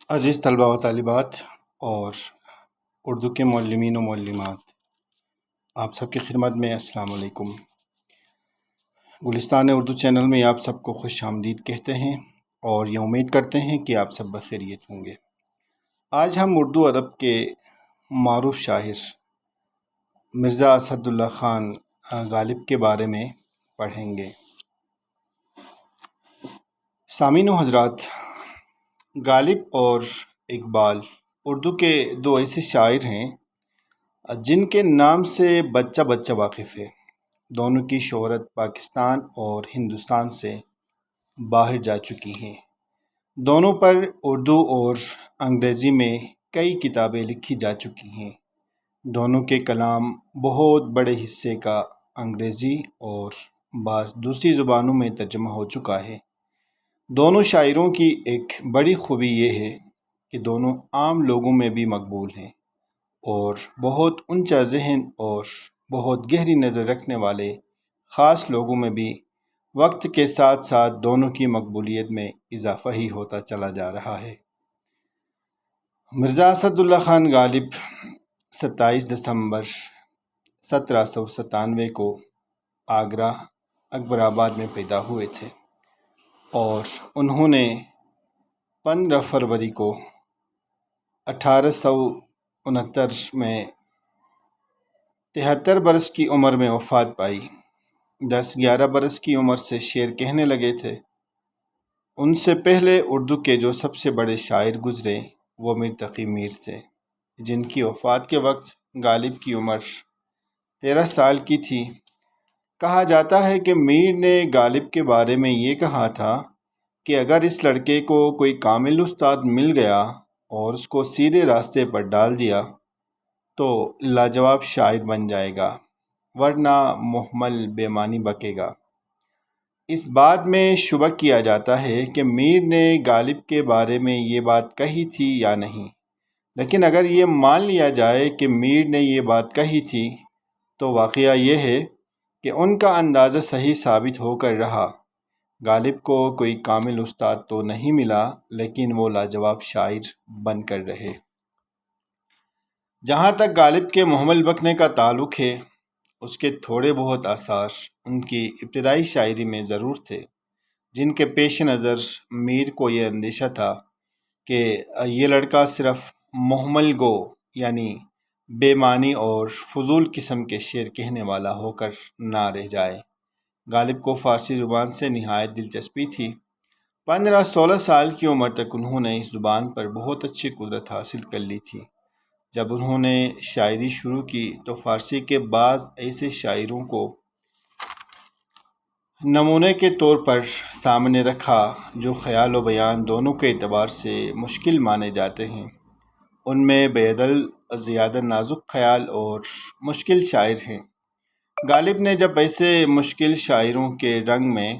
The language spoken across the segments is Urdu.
عزیز طلباء و طالبات اور اردو کے معلمین و معلمات، آپ سب کی خدمت میں السلام علیکم۔ گلستان اردو چینل میں آپ سب کو خوش آمدید کہتے ہیں اور یہ امید کرتے ہیں کہ آپ سب بخیریت ہوں گے۔ آج ہم اردو ادب کے معروف شاعر مرزا اسد اللہ خان غالب کے بارے میں پڑھیں گے۔ سامعین و حضرات، غالب اور اقبال اردو کے دو ایسے شاعر ہیں جن کے نام سے بچہ بچہ واقف ہے۔ دونوں کی شہرت پاکستان اور ہندوستان سے باہر جا چکی ہے۔ دونوں پر اردو اور انگریزی میں کئی کتابیں لکھی جا چکی ہیں۔ دونوں کے کلام بہت بڑے حصے کا انگریزی اور بعض دوسری زبانوں میں ترجمہ ہو چکا ہے۔ دونوں شاعروں کی ایک بڑی خوبی یہ ہے کہ دونوں عام لوگوں میں بھی مقبول ہیں اور بہت اونچا ذہن اور بہت گہری نظر رکھنے والے خاص لوگوں میں بھی وقت کے ساتھ ساتھ دونوں کی مقبولیت میں اضافہ ہی ہوتا چلا جا رہا ہے۔ مرزا اسد اللہ خان غالب 27 دسمبر 1797 کو آگرہ اکبر آباد میں پیدا ہوئے تھے اور انہوں نے 15 فروری کو 1869 میں 73 برس کی عمر میں وفات پائی۔ 10-11 برس کی عمر سے شعر کہنے لگے تھے۔ ان سے پہلے اردو کے جو سب سے بڑے شاعر گزرے وہ میر تقی میر تھے، جن کی وفات کے وقت غالب کی عمر 13 سال کی تھی۔ کہا جاتا ہے کہ میر نے غالب کے بارے میں یہ کہا تھا کہ اگر اس لڑکے کو کوئی کامل استاد مل گیا اور اس کو سیدھے راستے پر ڈال دیا تو لاجواب شاعر بن جائے گا، ورنہ مہمل بے معنی بکے گا۔ اس بات میں شبہ کیا جاتا ہے کہ میر نے غالب کے بارے میں یہ بات کہی تھی یا نہیں، لیکن اگر یہ مان لیا جائے کہ میر نے یہ بات کہی تھی تو واقعہ یہ ہے کہ ان کا اندازہ صحیح ثابت ہو کر رہا۔ غالب کو کوئی کامل استاد تو نہیں ملا، لیکن وہ لاجواب شاعر بن کر رہے۔ جہاں تک غالب کے مہمل بکنے کا تعلق ہے، اس کے تھوڑے بہت آثار ان کی ابتدائی شاعری میں ضرور تھے، جن کے پیش نظر میر کو یہ اندیشہ تھا کہ یہ لڑکا صرف مہمل گو یعنی بے معنی اور فضول قسم کے شعر کہنے والا ہو کر نہ رہ جائے۔ غالب کو فارسی زبان سے نہایت دلچسپی تھی۔ 15-16 سال کی عمر تک انہوں نے اس زبان پر بہت اچھی قدرت حاصل کر لی تھی۔ جب انہوں نے شاعری شروع کی تو فارسی کے بعض ایسے شاعروں کو نمونے کے طور پر سامنے رکھا جو خیال و بیان دونوں کے اعتبار سے مشکل مانے جاتے ہیں۔ ان میں بیدل زیادہ نازک خیال اور مشکل شاعر ہیں۔ غالب نے جب ایسے مشکل شاعروں کے رنگ میں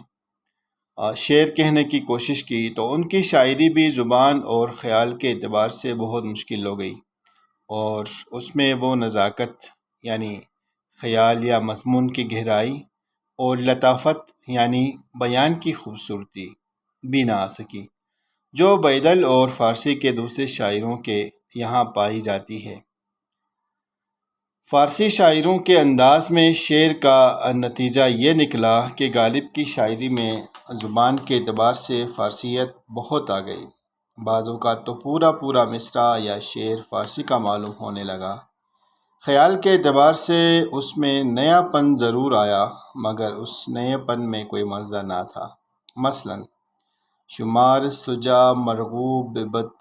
شعر کہنے کی کوشش کی تو ان کی شاعری بھی زبان اور خیال کے اعتبار سے بہت مشکل ہو گئی، اور اس میں وہ نزاکت یعنی خیال یا مضمون کی گہرائی اور لطافت یعنی بیان کی خوبصورتی بھی نہ آ سکی جو بیدل اور فارسی کے دوسرے شاعروں کے یہاں پائی جاتی ہے۔ فارسی شاعروں کے انداز میں شعر کا نتیجہ یہ نکلا کہ غالب کی شاعری میں زبان کے اعتبار سے فارسیت بہت آ گئی۔ بعض اوقات تو پورا مصرع یا شعر فارسی کا معلوم ہونے لگا۔ خیال کے اعتبار سے اس میں نیا پن ضرور آیا، مگر اس نئے پن میں کوئی مزہ نہ تھا۔ مثلاً شمار سجا مرغوب بد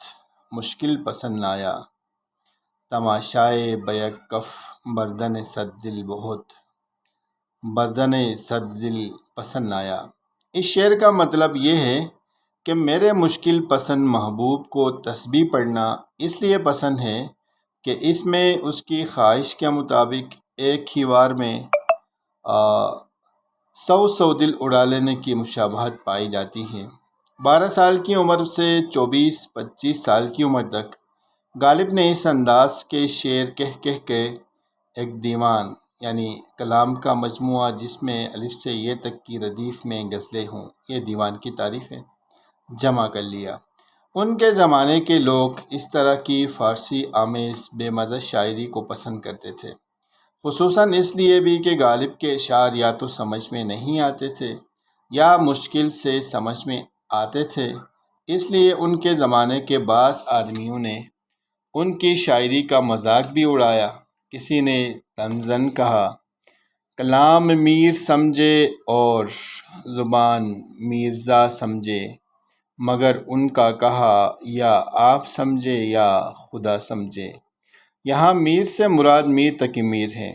مشکل پسند آیا، تماشائے بیک کف بردن صد دل بہت بردن صد دل پسند آیا۔ اس شعر کا مطلب یہ ہے کہ میرے مشکل پسند محبوب کو تسبیح پڑھنا اس لیے پسند ہے کہ اس میں اس کی خواہش کے مطابق ایک ہی وار میں 100 دل اڑا لینے کی مشابہت پائی جاتی ہے۔ 12 سال کی عمر سے 24-25 سال کی عمر تک غالب نے اس انداز کے شعر کہہ کے ایک دیوان یعنی کلام کا مجموعہ جس میں الف سے یہ تک کی ردیف میں غزلیں ہوں، یہ دیوان کی تعریف ہے، جمع کر لیا۔ ان کے زمانے کے لوگ اس طرح کی فارسی آمیز بے مزہ شاعری کو پسند کرتے تھے، خصوصاً اس لیے بھی کہ غالب کے اشعار یا تو سمجھ میں نہیں آتے تھے یا مشکل سے سمجھ میں آتے تھے۔ اس لیے ان کے زمانے کے بعض آدمیوں نے ان کی شاعری کا مذاق بھی اڑایا۔ کسی نے طنزاً کہا، کلام میر سمجھے اور زبان میرزا سمجھے، مگر ان کا کہا یا آپ سمجھے یا خدا سمجھے۔ یہاں میر سے مراد میر تقی میر ہے،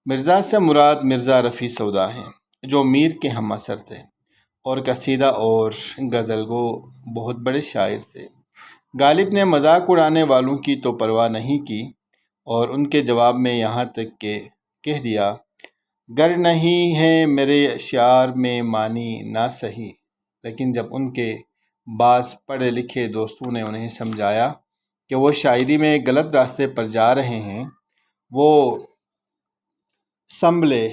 مرزا سے مراد مرزا رفیع سودا ہیں، جو میر کے ہم عصر تھے اور قصیدہ اور غزل گو بہت بڑے شاعر تھے۔ غالب نے مذاق اڑانے والوں کی تو پرواہ نہیں کی اور ان کے جواب میں یہاں تک کہ کہہ دیا، گر نہیں ہے میرے اشعار میں معنی نہ صحیح۔ لیکن جب ان کے بعض پڑھے لکھے دوستوں نے انہیں سمجھایا کہ وہ شاعری میں غلط راستے پر جا رہے ہیں، وہ سنبھلے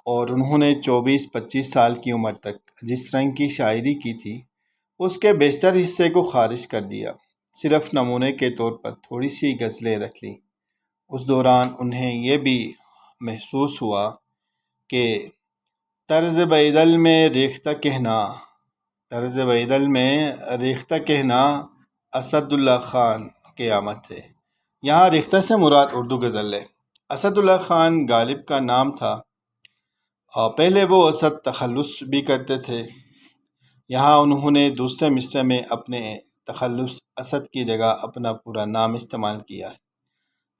اور انہوں نے 24-25 سال کی عمر تک جس رنگ کی شاعری کی تھی اس کے بیشتر حصے کو خارج کر دیا، صرف نمونے کے طور پر تھوڑی سی غزلیں رکھ لیں۔ اس دوران انہیں یہ بھی محسوس ہوا کہ طرز بیدل میں ریختہ کہنا اسد اللہ خان قیامت ہے۔ یہاں ریختہ سے مراد اردو غزل ہے۔ اسد اللہ خان غالب کا نام تھا، اور پہلے وہ اسد تخلص بھی کرتے تھے۔ یہاں انہوں نے دوسرے مصرع میں اپنے تخلص اسد کی جگہ اپنا پورا نام استعمال کیا ہے۔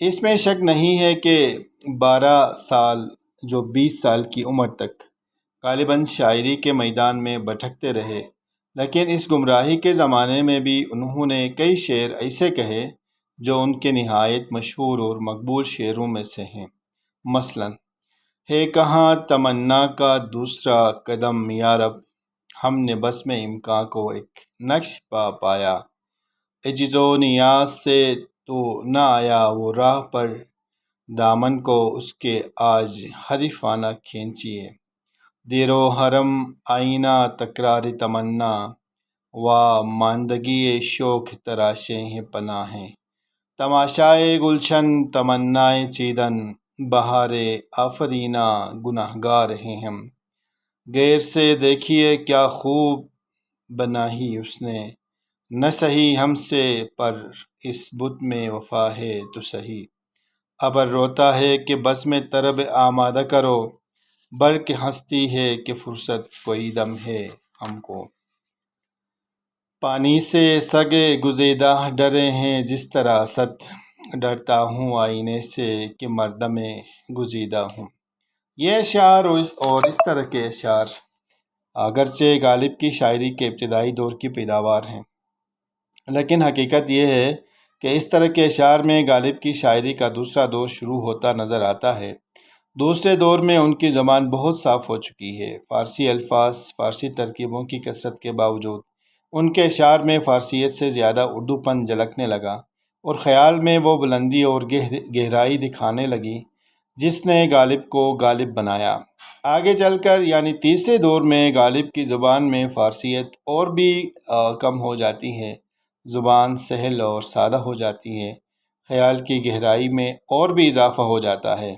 اس میں شک نہیں ہے کہ 12 سال جو 20 سال کی عمر تک غالباً شاعری کے میدان میں بھٹکتے رہے، لیکن اس گمراہی کے زمانے میں بھی انہوں نے کئی شعر ایسے کہے جو ان کے نہایت مشہور اور مقبول شعروں میں سے ہیں۔ مثلاً، ہے کہاں تمنا کا دوسرا قدم یا رب، ہم نے بس میں امکان کو ایک نقش پایا، عجز و نیاز سے تو نہ آیا وہ راہ پر، دامن کو اس کے آج حریفانہ کھینچیے، دیر و حرم آئینہ تکرار تمنا، و ماندگی شوق تراشے ہیں پناہیں، تماشائے گلشن تمنائے چیدن، بہار آفرینہ گنہگار ہیں ہم، غیر سے دیکھیے کیا خوب بنائی اس نے، نہ سہی ہم سے پر اس بت میں وفا ہے تو سہی، ابر روتا ہے کہ بس میں طرب آمادہ کرو، برق ہنستی ہے کہ فرصت کوئی دم ہے ہم کو، پانی سے سگے گزیدہ ڈرے ہیں جس طرح اسد، ڈرتا ہوں آئینے سے کہ مردم گزیدہ ہوں۔ یہ اشعار اور اس طرح کے اشعار اگرچہ غالب کی شاعری کے ابتدائی دور کی پیداوار ہیں، لیکن حقیقت یہ ہے کہ اس طرح کے اشعار میں غالب کی شاعری کا دوسرا دور شروع ہوتا نظر آتا ہے۔ دوسرے دور میں ان کی زبان بہت صاف ہو چکی ہے۔ فارسی الفاظ، فارسی ترکیبوں کی کثرت کے باوجود ان کے اشعار میں فارسیت سے زیادہ اردو پن جھلکنے لگا، اور خیال میں وہ بلندی اور گہرائی دکھانے لگی جس نے غالب کو غالب بنایا۔ آگے چل کر یعنی تیسرے دور میں غالب کی زبان میں فارسیت اور بھی کم ہو جاتی ہے، زبان سہل اور سادہ ہو جاتی ہے، خیال کی گہرائی میں اور بھی اضافہ ہو جاتا ہے،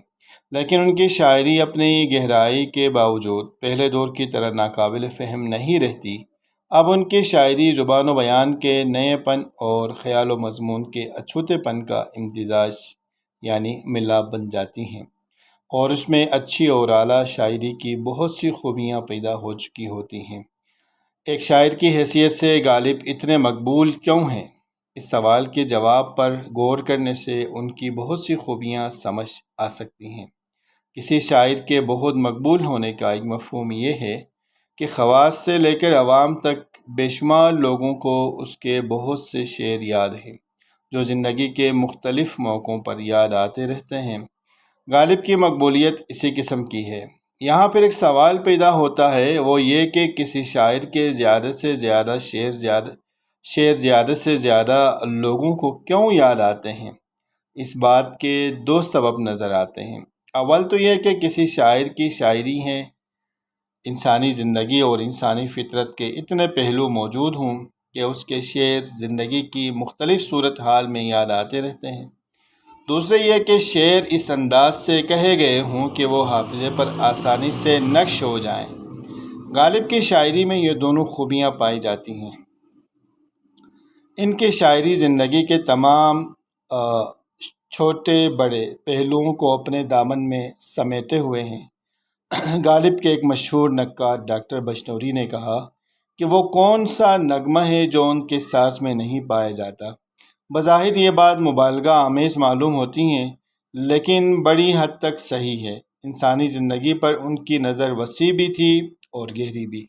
لیکن ان کی شاعری اپنی گہرائی کے باوجود پہلے دور کی طرح ناقابل فہم نہیں رہتی۔ اب ان کی شاعری زبان و بیان کے نئے پن اور خیال و مضمون کے اچھوتے پن کا امتزاج یعنی ملاپ بن جاتی ہیں، اور اس میں اچھی اور اعلیٰ شاعری کی بہت سی خوبیاں پیدا ہو چکی ہوتی ہیں۔ ایک شاعر کی حیثیت سے غالب اتنے مقبول کیوں ہیں؟ اس سوال کے جواب پر غور کرنے سے ان کی بہت سی خوبیاں سمجھ آ سکتی ہیں۔ کسی شاعر کے بہت مقبول ہونے کا ایک مفہوم یہ ہے کہ خواص سے لے کر عوام تک بے شمار لوگوں کو اس کے بہت سے شعر یاد ہیں، جو زندگی کے مختلف موقعوں پر یاد آتے رہتے ہیں۔ غالب کی مقبولیت اسی قسم کی ہے۔ یہاں پھر ایک سوال پیدا ہوتا ہے، وہ یہ کہ کسی شاعر کے زیادہ سے زیادہ شعر زیادہ سے زیادہ لوگوں کو کیوں یاد آتے ہیں؟ اس بات کے دو سبب نظر آتے ہیں۔ اول تو یہ کہ کسی شاعر کی شاعری ہے انسانی زندگی اور انسانی فطرت کے اتنے پہلو موجود ہوں کہ اس کے شعر زندگی کی مختلف صورتحال میں یاد آتے رہتے ہیں۔ دوسرے یہ کہ شعر اس انداز سے کہے گئے ہوں کہ وہ حافظے پر آسانی سے نقش ہو جائیں۔ غالب کی شاعری میں یہ دونوں خوبیاں پائی جاتی ہیں۔ ان کی شاعری زندگی کے تمام چھوٹے بڑے پہلوؤں کو اپنے دامن میں سمیٹے ہوئے ہیں۔ غالب کے ایک مشہور نقاد ڈاکٹر بشنوری نے کہا کہ وہ کون سا نغمہ ہے جو ان کے ساز میں نہیں پایا جاتا۔ بظاہر یہ بات مبالغہ آمیز معلوم ہوتی ہے، لیکن بڑی حد تک صحیح ہے۔ انسانی زندگی پر ان کی نظر وسیع بھی تھی اور گہری بھی۔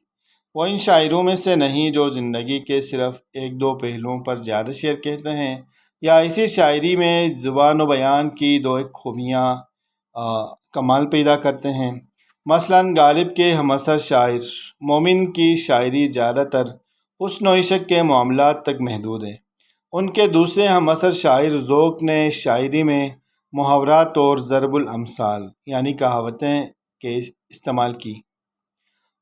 وہ ان شاعروں میں سے نہیں جو زندگی کے صرف ایک دو پہلوؤں پر زیادہ شعر کہتے ہیں، یا اسی شاعری میں زبان و بیان کی دو ایک خوبیاں کمال پیدا کرتے ہیں۔ مثلاً غالب کے ہم عصر شاعر مومن کی شاعری زیادہ تر حسن و عشق کے معاملات تک محدود ہے۔ ان کے دوسرے ہم عصر شاعر ذوق نے شاعری میں محاورات اور ضرب الامثال یعنی کہاوتیں کے استعمال کی۔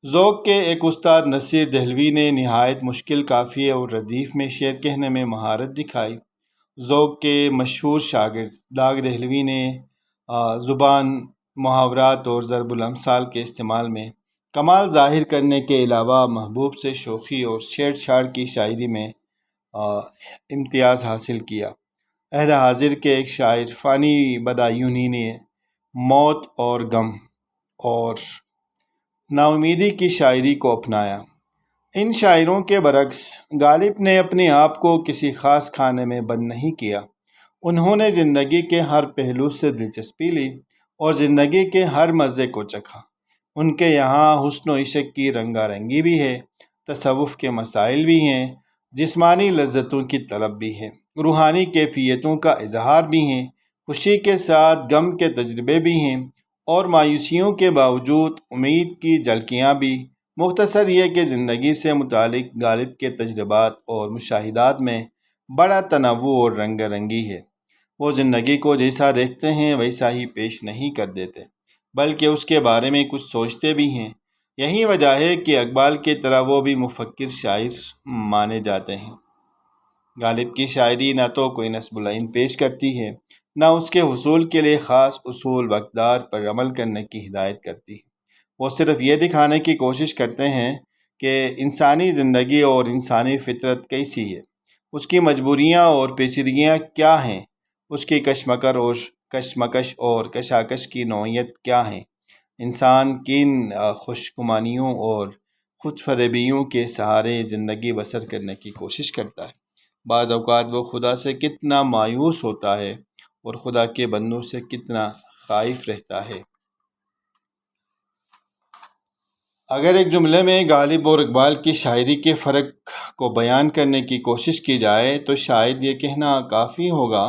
ذوق کے ایک استاد نصیر دہلوی نے نہایت مشکل قافیے اور ردیف میں شعر کہنے میں مہارت دکھائی۔ ذوق کے مشہور شاگرد داغ دہلوی نے زبان، محاورات اور ضرب الامثال کے استعمال میں کمال ظاہر کرنے کے علاوہ محبوب سے شوخی اور چھیڑ چھاڑ کی شاعری میں امتیاز حاصل کیا۔ عہد حاضر کے ایک شاعر فانی بدایونی نے موت اور غم اور ناامیدی کی شاعری کو اپنایا۔ ان شاعروں کے برعکس غالب نے اپنے آپ کو کسی خاص خانے میں بند نہیں کیا۔ انہوں نے زندگی کے ہر پہلو سے دلچسپی لی اور زندگی کے ہر مزے کو چکھا۔ ان کے یہاں حسن و عشق کی رنگا رنگی بھی ہے، تصوف کے مسائل بھی ہیں، جسمانی لذتوں کی طلب بھی ہے، روحانی کیفیتوں کا اظہار بھی ہیں، خوشی کے ساتھ غم کے تجربے بھی ہیں، اور مایوسیوں کے باوجود امید کی جھلکیاں بھی۔ مختصر یہ کہ زندگی سے متعلق غالب کے تجربات اور مشاہدات میں بڑا تنوع اور رنگ رنگی ہے۔ وہ زندگی کو جیسا دیکھتے ہیں ویسا ہی پیش نہیں کر دیتے، بلکہ اس کے بارے میں کچھ سوچتے بھی ہیں۔ یہی وجہ ہے کہ اقبال کی طرح وہ بھی مفکر شاعر مانے جاتے ہیں۔ غالب کی شاعری نہ تو کوئی نصب العین پیش کرتی ہے، نہ اس کے حصول کے لیے خاص اصول و اقدار پر عمل کرنے کی ہدایت کرتی ہے۔ وہ صرف یہ دکھانے کی کوشش کرتے ہیں کہ انسانی زندگی اور انسانی فطرت کیسی ہے، اس کی مجبوریاں اور پیچیدگیاں کیا ہیں، اس کی کشمکش اور کشاکش کی نوعیت کیا ہیں۔ انسان کن خوشگمانیوں اور خود فریبیوں کے سہارے زندگی بسر کرنے کی کوشش کرتا ہے۔ بعض اوقات وہ خدا سے کتنا مایوس ہوتا ہے اور خدا کے بندوں سے کتنا خائف رہتا ہے۔ اگر ایک جملے میں غالب اور اقبال کی شاعری کے فرق کو بیان کرنے کی کوشش کی جائے تو شاید یہ کہنا کافی ہوگا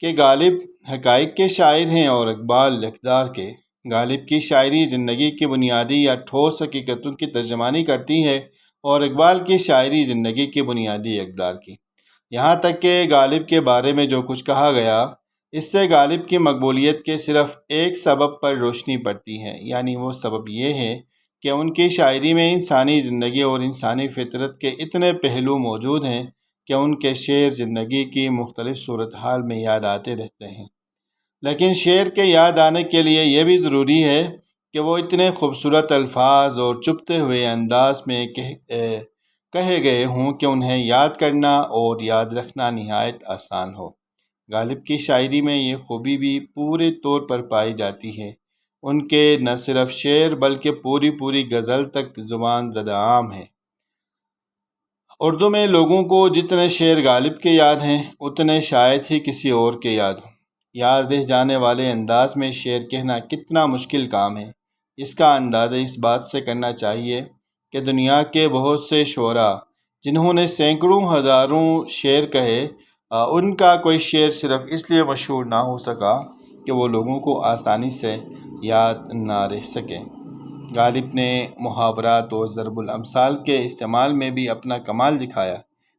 کہ غالب حقائق کے شاعر ہیں اور اقبال اقدار کے۔ غالب کی شاعری زندگی کی بنیادی یا ٹھوس حقیقتوں کی ترجمانی کرتی ہے اور اقبال کی شاعری زندگی کی بنیادی اقدار کی۔ یہاں تک کہ غالب کے بارے میں جو کچھ کہا گیا، اس سے غالب کی مقبولیت کے صرف ایک سبب پر روشنی پڑتی ہے، یعنی وہ سبب یہ ہے کہ ان کی شاعری میں انسانی زندگی اور انسانی فطرت کے اتنے پہلو موجود ہیں کہ ان کے شعر زندگی کی مختلف صورتحال میں یاد آتے رہتے ہیں۔ لیکن شعر کے یاد آنے کے لیے یہ بھی ضروری ہے کہ وہ اتنے خوبصورت الفاظ اور چپتے ہوئے انداز میں کہے گئے ہوں کہ انہیں یاد کرنا اور یاد رکھنا نہایت آسان ہو۔ غالب کی شاعری میں یہ خوبی بھی پورے طور پر پائی جاتی ہے۔ ان کے نہ صرف شعر بلکہ پوری غزل تک زبان زدہ عام ہے۔ اردو میں لوگوں کو جتنے شعر غالب کے یاد ہیں اتنے شاید ہی کسی اور کے یاد ہوں۔ یاد رہ جانے والے انداز میں شعر کہنا کتنا مشکل کام ہے، اس کا اندازہ اس بات سے کرنا چاہیے کہ دنیا کے بہت سے شعراء جنہوں نے سینکڑوں ہزاروں شعر کہے، ان کا کوئی شعر صرف اس لیے مشہور نہ ہو سکا کہ وہ لوگوں کو آسانی سے یاد نہ رہ سکے۔ غالب نے محاورات اور ضرب الامثال کے استعمال میں بھی اپنا کمال دکھایا،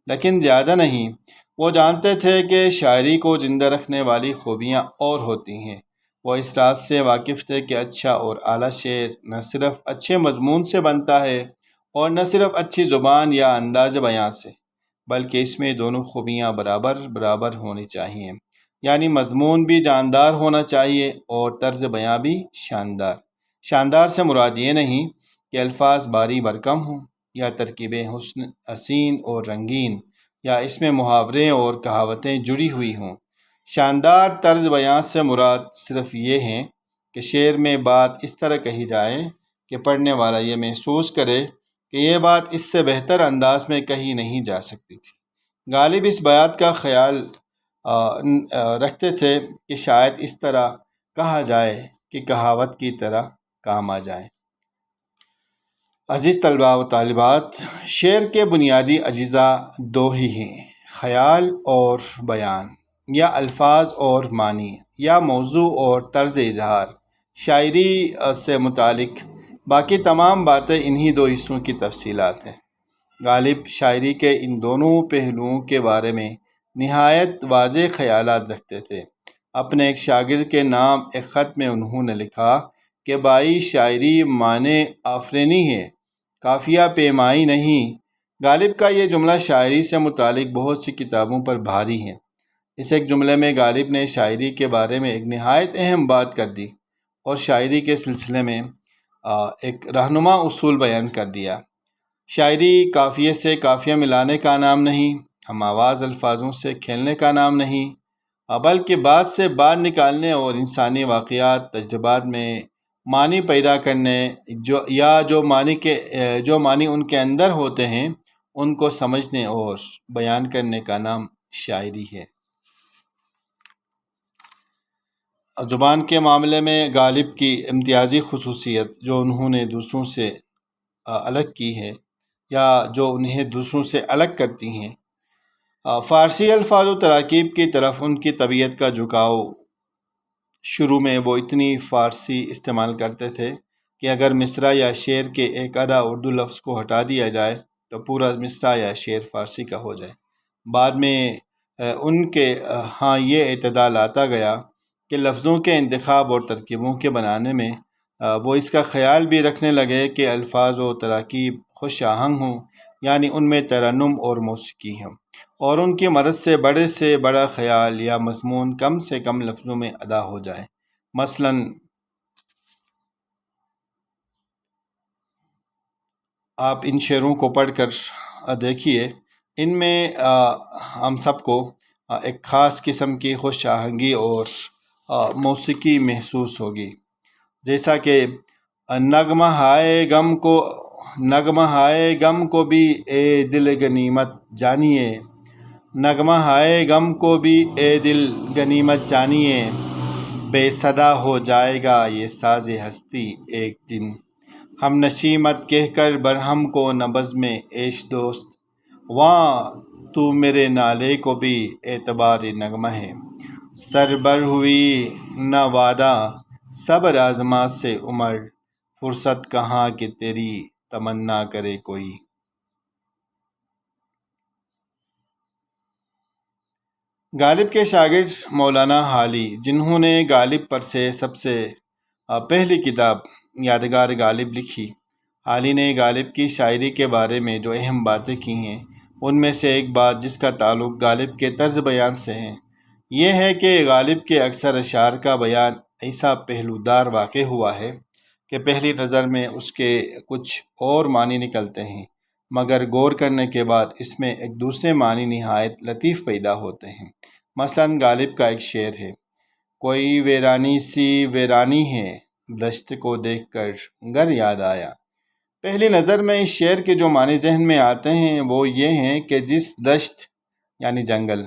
لیکن زیادہ نہیں۔ وہ جانتے تھے کہ شاعری کو زندہ رکھنے والی خوبیاں اور ہوتی ہیں۔ وہ اس راز سے واقف تھے کہ اچھا اور اعلیٰ شعر نہ صرف اچھے مضمون سے بنتا ہے اور نہ صرف اچھی زبان یا انداز بیان سے، بلکہ اس میں دونوں خوبیاں برابر برابر ہونی چاہیے، یعنی مضمون بھی جاندار ہونا چاہیے اور طرز بیاں بھی شاندار۔ شاندار سے مراد یہ نہیں کہ الفاظ بھاری بھرکم ہوں یا ترکیبیں حسین اور رنگین یا اس میں محاورے اور کہاوتیں جڑی ہوئی ہوں۔ شاندار طرز بیاں سے مراد صرف یہ ہے کہ شعر میں بات اس طرح کہی جائے کہ پڑھنے والا یہ محسوس کرے کہ یہ بات اس سے بہتر انداز میں کہی نہیں جا سکتی تھی۔ غالب اس بیات کا خیال رکھتے تھے کہ شاید اس طرح کہا جائے کہ کہاوت کی طرح کام آ جائے۔ عزیز طلباء و طالبات، شعر کے بنیادی اجزاء دو ہی ہیں: خیال اور بیان، یا الفاظ اور معنی، یا موضوع اور طرز اظہار۔ شاعری سے متعلق باقی تمام باتیں انہی دو حصوں کی تفصیلات ہیں۔ غالب شاعری کے ان دونوں پہلوؤں کے بارے میں نہایت واضح خیالات رکھتے تھے۔ اپنے ایک شاگرد کے نام ایک خط میں انہوں نے لکھا کہ بھائی، شاعری معنی آفرینی ہے، قافیہ پیمائی نہیں۔ غالب کا یہ جملہ شاعری سے متعلق بہت سی کتابوں پر بھاری ہے۔ اس ایک جملے میں غالب نے شاعری کے بارے میں ایک نہایت اہم بات کر دی اور شاعری کے سلسلے میں ایک رہنما اصول بیان کر دیا۔ شاعری قافیے سے قافیہ ملانے کا نام نہیں، ہم آواز الفاظوں سے کھیلنے کا نام نہیں، بلکہ بات سے بات نکالنے اور انسانی واقعات تجربات میں معنی پیدا کرنے، جو معنی ان کے اندر ہوتے ہیں ان کو سمجھنے اور بیان کرنے کا نام شاعری ہے۔ زبان کے معاملے میں غالب کی امتیازی خصوصیت جو انہوں نے دوسروں سے الگ کی ہے یا جو انہیں دوسروں سے الگ کرتی ہیں، فارسی الفاظ و تراکیب کی طرف ان کی طبیعت کا جھکاؤ۔ شروع میں وہ اتنی فارسی استعمال کرتے تھے کہ اگر مصرع یا شعر کے ایک آدھا اردو لفظ کو ہٹا دیا جائے تو پورا مصرع یا شعر فارسی کا ہو جائے۔ بعد میں ان کے ہاں یہ اعتدال آتا گیا کہ لفظوں کے انتخاب اور ترکیبوں کے بنانے میں وہ اس کا خیال بھی رکھنے لگے کہ الفاظ و تراکیب خوش آہنگ ہوں، یعنی ان میں ترنم اور موسیقی ہوں، اور ان کی مدد سے بڑا خیال یا مضمون کم سے کم لفظوں میں ادا ہو جائے۔ مثلاً آپ ان شعروں کو پڑھ کر دیکھیے، ان میں ہم سب کو ایک خاص قسم کی خوش آہنگی اور موسیقی محسوس ہوگی، جیسا کہ نغمہ ہائے غم کو بھی اے دل غنیمت جانیے، نغمہ ہائے غم کو بھی اے دل غنیمت جانیے، بے صدا ہو جائے گا یہ ساز ہستی ایک دن، ہم نشیمت کہہ کر برہم کو نبض میں عیش دوست، واں تو میرے نالے کو بھی اعتبار نغمہ ہے، سر بر ہوئی نہ وعدہ صبر آزما سے عمر، فرصت کہاں کہ تیری تمنا کرے کوئی۔ غالب کے شاگرد مولانا حالی، جنہوں نے غالب پر سے سب سے پہلی کتاب یادگار غالب لکھی، حالی نے غالب کی شاعری کے بارے میں جو اہم باتیں کی ہیں ان میں سے ایک بات جس کا تعلق غالب کے طرز بیان سے ہے، یہ ہے کہ غالب کے اکثر اشعار کا بیان ایسا پہلودار واقع ہوا ہے کہ پہلی نظر میں اس کے کچھ اور معنی نکلتے ہیں، مگر غور کرنے کے بعد اس میں ایک دوسرے معنی نہایت لطیف پیدا ہوتے ہیں۔ مثلاً غالب کا ایک شعر ہے: کوئی ویرانی سی ویرانی ہے، دشت کو دیکھ کر گھر یاد آیا۔ پہلی نظر میں اس شعر کے جو معنی ذہن میں آتے ہیں وہ یہ ہیں کہ جس دشت یعنی جنگل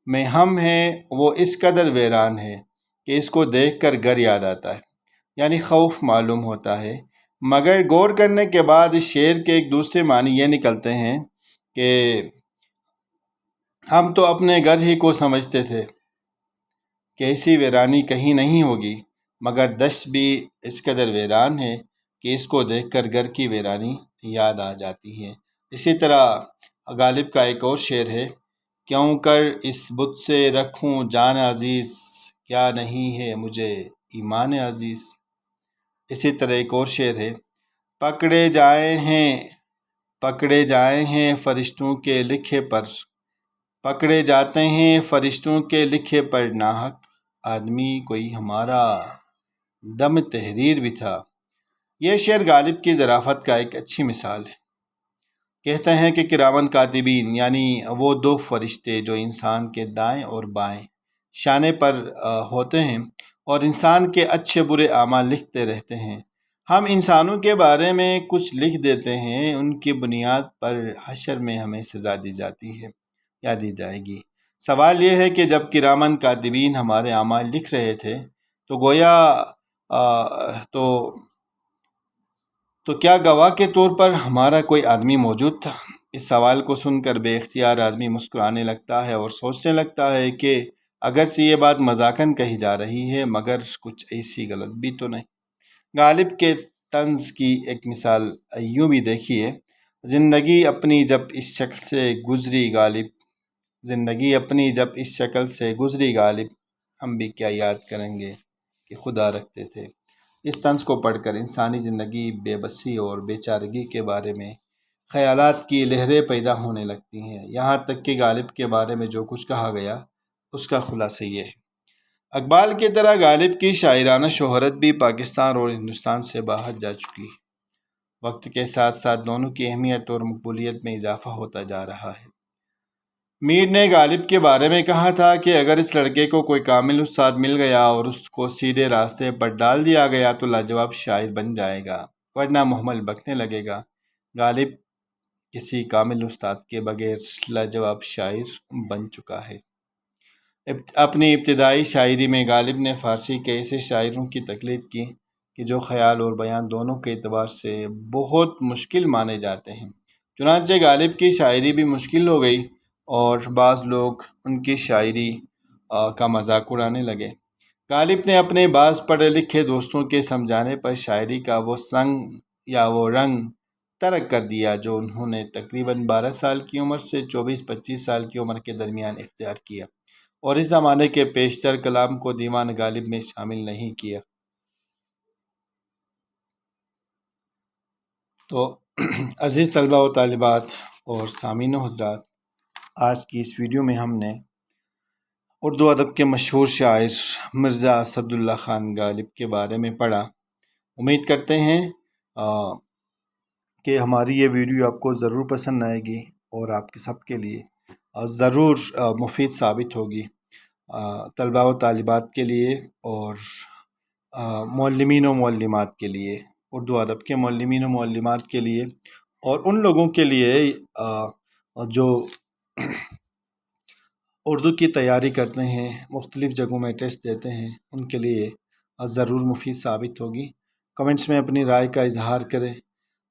میں ہم ہیں وہ اس قدر ویران ہے کہ اس کو دیکھ کر گھر یاد آتا ہے، یعنی خوف معلوم ہوتا ہے۔ مگر غور کرنے کے بعد اس شعر کے ایک دوسرے معنی یہ نکلتے ہیں کہ ہم تو اپنے گھر ہی کو سمجھتے تھے کہ ایسی ویرانی کہیں نہیں ہوگی، مگر دشت بھی اس قدر ویران ہے کہ اس کو دیکھ کر گھر کی ویرانی یاد آ جاتی ہے۔ اسی طرح غالب کا ایک اور شعر ہے: کیوں کر اس بت سے رکھوں جان عزیز، کیا نہیں ہے مجھے ایمان عزیز۔ اسی طرح ایک اور شعر ہے: پکڑے جائے ہیں پکڑے جائے ہیں فرشتوں کے لکھے پر، پکڑے جاتے ہیں فرشتوں کے لکھے پر ناحق، آدمی کوئی ہمارا دم تحریر بھی تھا۔ یہ شعر غالب کی ظرافت کا ایک اچھی مثال ہے۔ کہتے ہیں کہ کرامن کاتبین یعنی وہ دو فرشتے جو انسان کے دائیں اور بائیں شانے پر ہوتے ہیں اور انسان کے اچھے برے اعمال لکھتے رہتے ہیں۔ ہم انسانوں کے بارے میں کچھ لکھ دیتے ہیں، ان کی بنیاد پر حشر میں ہمیں سزا دی جاتی ہے یا دی جائے گی۔ سوال یہ ہے کہ جب کرامن کاتبین ہمارے اعمال لکھ رہے تھے تو گویا تو کیا گواہ کے طور پر ہمارا کوئی آدمی موجود تھا؟ اس سوال کو سن کر بے اختیار آدمی مسکرانے لگتا ہے اور سوچنے لگتا ہے کہ اگرچہ یہ بات مذاقاً کہی جا رہی ہے مگر کچھ ایسی غلط بھی تو نہیں۔ غالب کے طنز کی ایک مثال یوں بھی دیکھیے، زندگی اپنی جب اس شکل سے گزری غالب، زندگی اپنی جب اس شکل سے گزری غالب، ہم بھی کیا یاد کریں گے کہ خدا رکھتے تھے۔ اس طنز کو پڑھ کر انسانی زندگی، بے بسی اور بے چارگی کے بارے میں خیالات کی لہریں پیدا ہونے لگتی ہیں۔ یہاں تک کہ غالب کے بارے میں جو کچھ کہا گیا اس کا خلاصہ یہ ہے۔ اقبال کی طرح غالب کی شاعرانہ شہرت بھی پاکستان اور ہندوستان سے باہر جا چکی ہے۔ وقت کے ساتھ ساتھ دونوں کی اہمیت اور مقبولیت میں اضافہ ہوتا جا رہا ہے۔ میر نے غالب کے بارے میں کہا تھا کہ اگر اس لڑکے کو کوئی کامل استاد مل گیا اور اس کو سیدھے راستے پر ڈال دیا گیا تو لاجواب شاعر بن جائے گا، ورنہ محمل بکنے لگے گا۔ غالب کسی کامل استاد کے بغیر لاجواب شاعر بن چکا ہے۔ اپنی ابتدائی شاعری میں غالب نے فارسی کے ایسے شاعروں کی تقلید کی کہ جو خیال اور بیان دونوں کے اعتبار سے بہت مشکل مانے جاتے ہیں۔ چنانچہ غالب کی شاعری بھی مشکل ہو گئی اور بعض لوگ ان کی شاعری کا مذاق اڑانے لگے۔ غالب نے اپنے بعض پڑھے لکھے دوستوں کے سمجھانے پر شاعری کا وہ سنگ یا وہ رنگ ترک کر دیا جو انہوں نے تقریباً 12 سال کی عمر سے 24-25 سال کی عمر کے درمیان اختیار کیا، اور اس زمانے کے پیشتر کلام کو دیوان غالب میں شامل نہیں کیا۔ تو عزیز طلبہ و طالبات اور سامعین و حضرات، آج کی اس ویڈیو میں ہم نے اردو ادب کے مشہور شاعر مرزا اسد اللہ خان غالب کے بارے میں پڑھا۔ امید کرتے ہیں کہ ہماری یہ ویڈیو آپ کو ضرور پسند آئے گی اور آپ کے سب کے لیے ضرور مفید ثابت ہوگی، طلباء و طالبات کے لیے اور معلمین و معلمات کے لیے، اردو ادب کے معلمین و معلمات کے لیے، اور ان لوگوں کے لیے جو اردو کی تیاری کرتے ہیں، مختلف جگہوں میں ٹیسٹ دیتے ہیں، ان کے لیے ضرور مفید ثابت ہوگی۔ کمنٹس میں اپنی رائے کا اظہار کریں،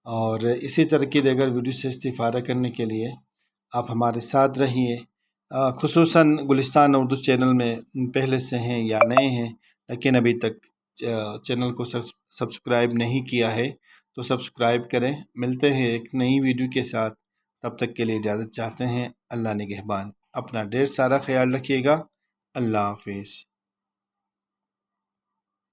اور اسی طرح کی دیگر ویڈیو سے استفادہ کرنے کے لیے آپ ہمارے ساتھ رہیے۔ خصوصاً گلستان اردو چینل میں پہلے سے ہیں یا نئے ہیں لیکن ابھی تک چینل کو سبسکرائب نہیں کیا ہے تو سبسکرائب کریں۔ ملتے ہیں ایک نئی ویڈیو کے ساتھ، تب تک کے لیے اجازت چاہتے ہیں۔ اللہ نگہبان، اپنا ڈھیر سارا خیال رکھیے گا۔ اللہ حافظ۔